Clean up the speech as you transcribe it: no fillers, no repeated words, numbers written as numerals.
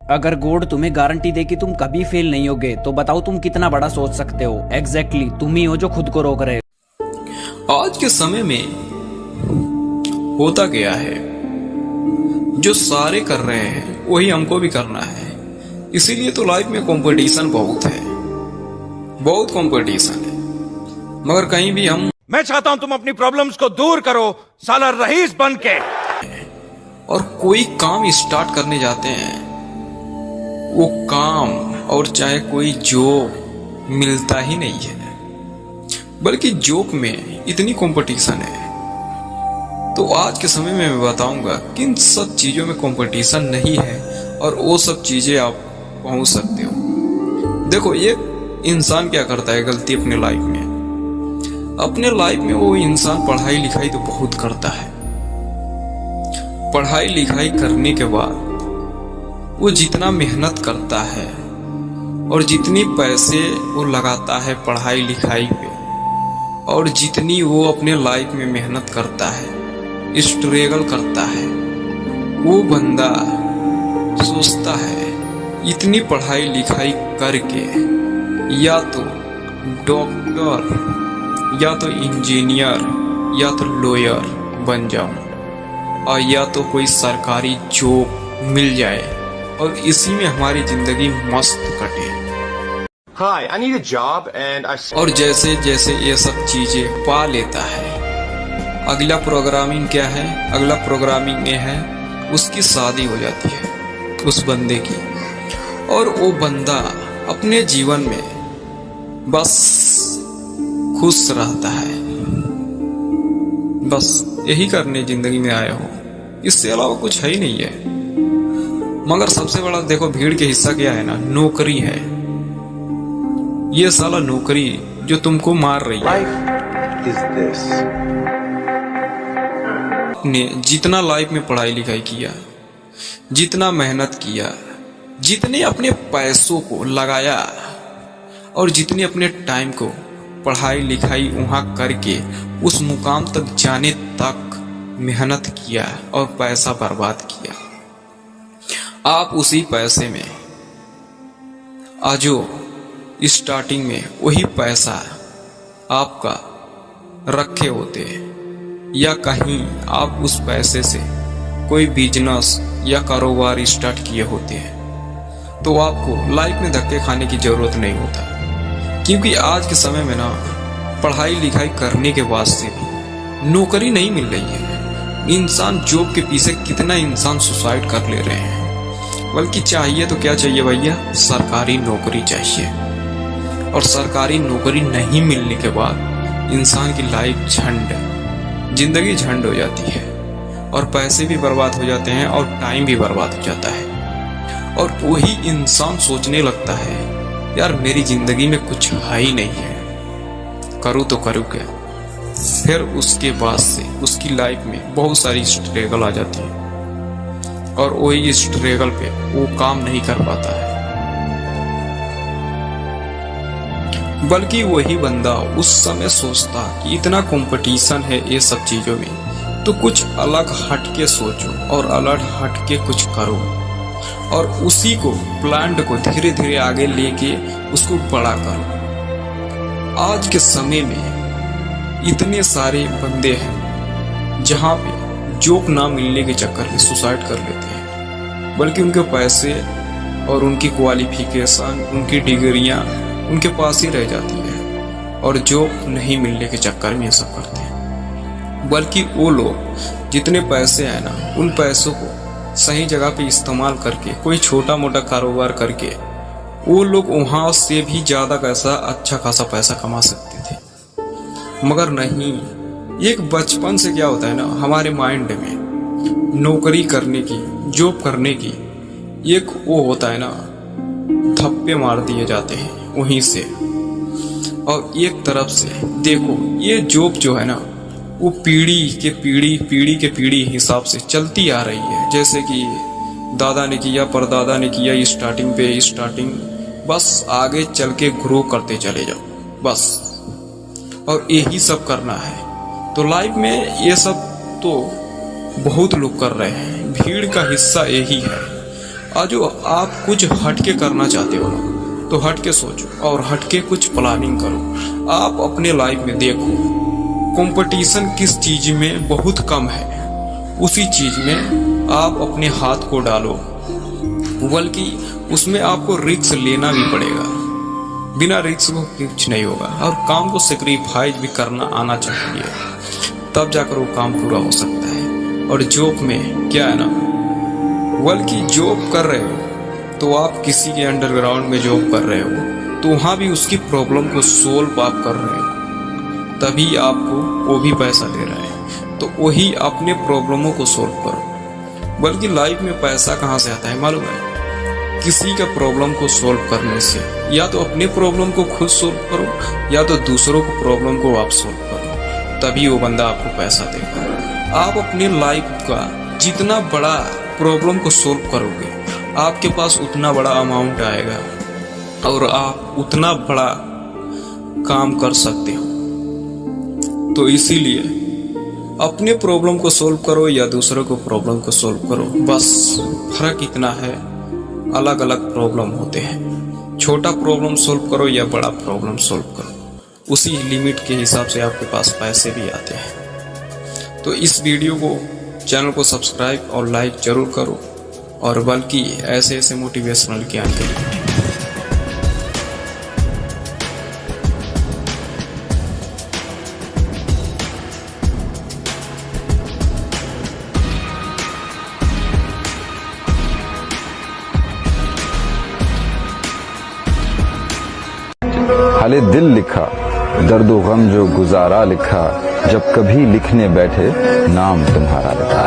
अगर गॉड तुम्हें गारंटी दे कि तुम कभी फेल नहीं होगे तो बताओ तुम कितना बड़ा सोच सकते हो। एग्जैक्टली तुम ही हो जो खुद को रोक रहे हो। आज के समय में होता गया है, जो सारे कर रहे हैं वही हमको भी करना है। इसीलिए तो लाइफ में कंपटीशन बहुत है, बहुत कंपटीशन है। मगर कहीं भी मैं चाहता हूं तुम अपनी प्रॉब्लम्स को दूर करो साला रईस बन के। और कोई काम स्टार्ट करने जाते हैं, वो काम और चाहे कोई जॉब मिलता ही नहीं है। बल्कि जॉब में इतनी कंपटीशन है। तो आज के समय में मैं बताऊंगा किन सब चीजों में कंपटीशन नहीं है और वो सब चीजें आप पहुंच सकते हो। देखो, एक इंसान क्या करता है गलती अपने लाइफ में। अपने लाइफ में वो इंसान पढ़ाई लिखाई तो बहुत करता है। पढ़ाई लिखाई करने के बाद वो जितना मेहनत करता है और जितनी पैसे वो लगाता है पढ़ाई लिखाई पे और जितनी वो अपने लाइफ में मेहनत करता है, स्ट्रगल करता है, वो बंदा सोचता है इतनी पढ़ाई लिखाई करके या तो डॉक्टर या तो इंजीनियर या तो लॉयर बन जाऊं और या तो कोई सरकारी जॉब मिल जाए और इसी में हमारी जिंदगी मस्त कटे। Hi, I need a job and I... और जैसे जैसे ये सब चीजें पा लेता है, अगला प्रोग्रामिंग क्या है? अगला प्रोग्रामिंग में है उसकी शादी हो जाती है उस बंदे की, और वो बंदा अपने जीवन में बस खुश रहता है। बस यही करने जिंदगी में आया हो, इससे अलावा कुछ है ही नहीं है। मगर सबसे बड़ा देखो भीड़ के हिस्सा क्या है ना, नौकरी है। ये साला नौकरी जो तुमको मार रही है। ने जितना लाइफ में पढ़ाई लिखाई किया, जितना मेहनत किया, जितने अपने पैसों को लगाया और जितने अपने टाइम को पढ़ाई लिखाई वहां करके उस मुकाम तक जाने तक मेहनत किया और पैसा बर्बाद किया, आप उसी पैसे में आजो स्टार्टिंग में वही पैसा आपका रखे होते या कहीं आप उस पैसे से कोई बिजनेस या कारोबार स्टार्ट किए होते हैं तो आपको लाइफ में धक्के खाने की जरूरत नहीं होता। क्योंकि आज के समय में ना पढ़ाई लिखाई करने के बाद से भी नौकरी नहीं मिल रही है। इंसान जॉब के पीछे कितना इंसान सुसाइड कर ले रहे हैं। बल्कि चाहिए तो क्या चाहिए भैया? सरकारी नौकरी चाहिए। और सरकारी नौकरी नहीं मिलने के बाद इंसान की लाइफ जिंदगी झंड हो जाती है और पैसे भी बर्बाद हो जाते हैं और टाइम भी बर्बाद हो जाता है। और वही इंसान सोचने लगता है यार मेरी जिंदगी में कुछ है ही नहीं है, करूँ तो करूँ क्या। फिर उसके बाद से उसकी लाइफ में बहुत सारी स्ट्रगल आ जाती है और वही स्ट्रगल पे वो काम नहीं कर पाता है। बल्कि वही बंदा उस समय सोचता कि इतना कंपटीशन है ये सब चीजों में, तो कुछ अलग हटके सोचो और अलग हटके कुछ करो और उसी को प्लांट को धीरे धीरे आगे लेके उसको बड़ा करो। आज के समय में इतने सारे बंदे हैं जहां पे जॉब ना मिलने के चक्कर में सुसाइड कर लेते हैं, बल्कि उनके पैसे और उनकी क्वालिफिकेशन, उनकी डिग्रियां उनके पास ही रह जाती है और जॉब नहीं मिलने के चक्कर में ये सब करते हैं। बल्कि वो लोग जितने पैसे हैं ना, उन पैसों को सही जगह पे इस्तेमाल करके कोई छोटा मोटा कारोबार करके वो लोग वहां से भी ज्यादा पैसा, अच्छा खासा पैसा कमा सकते थे। मगर नहीं, एक बचपन से क्या होता है ना हमारे माइंड में नौकरी करने की, जॉब करने की एक वो होता है ना, थप्पे मार दिए जाते हैं वहीं से। और एक तरफ से देखो ये जॉब जो है ना वो पीढ़ी के पीढ़ी हिसाब से चलती आ रही है। जैसे कि दादा ने किया, परदादा ने किया, स्टार्टिंग बस आगे चल के ग्रो करते चले जाओ बस, और यही सब करना है। तो लाइफ में ये सब तो बहुत लोग कर रहे हैं, भीड़ का हिस्सा यही है। आज जो आप कुछ हटके करना चाहते हो ना, तो हटके सोचो और हटके कुछ प्लानिंग करो। आप अपने लाइफ में देखो कंपटीशन किस चीज में बहुत कम है, उसी चीज में आप अपने हाथ को डालो, बल्कि उसमें आपको रिस्क लेना भी पड़ेगा। बिना रिस्क को कुछ नहीं होगा और काम को सेक्रीफाइस भी करना आना चाहिए, तब जाकर वो काम पूरा हो सकता है। और जॉब में क्या है ना, बल्कि जॉब कर रहे हो तो आप किसी के अंडरग्राउंड में जॉब कर रहे हो तो वहाँ भी उसकी प्रॉब्लम को सोल्व आप कर रहे हो, तभी आपको वो भी पैसा दे रहा है। तो वही अपने प्रॉब्लमों को सोल्व करो। बल्कि लाइफ में पैसा कहाँ से आता है मालूम है? किसी का प्रॉब्लम को सोल्व करने से। या तो अपने प्रॉब्लम को खुद सोल्व करो या तो दूसरों को प्रॉब्लम को आप सोल्व करो, तभी वो बंदा आपको पैसा देगा। आप अपने लाइफ का जितना बड़ा प्रॉब्लम को सोल्व करोगे, आपके पास उतना बड़ा अमाउंट आएगा और आप उतना बड़ा काम कर सकते हो। तो इसीलिए अपने प्रॉब्लम को सोल्व करो या दूसरों को प्रॉब्लम को सोल्व करो, बस फर्क इतना है, अलग अलग प्रॉब्लम होते हैं। छोटा प्रॉब्लम सोल्व करो या बड़ा प्रॉब्लम सोल्व करो, उसी लिमिट के हिसाब से आपके पास पैसे भी आते हैं। तो इस वीडियो को, चैनल को सब्सक्राइब और लाइक जरूर करो, और बल्कि ऐसे ऐसे मोटिवेशनल ज्ञान के लिए। हाले दिल लिखा, दर्दो गम जो गुजारा लिखा, जब कभी लिखने बैठे नाम तुम्हारा लिखा।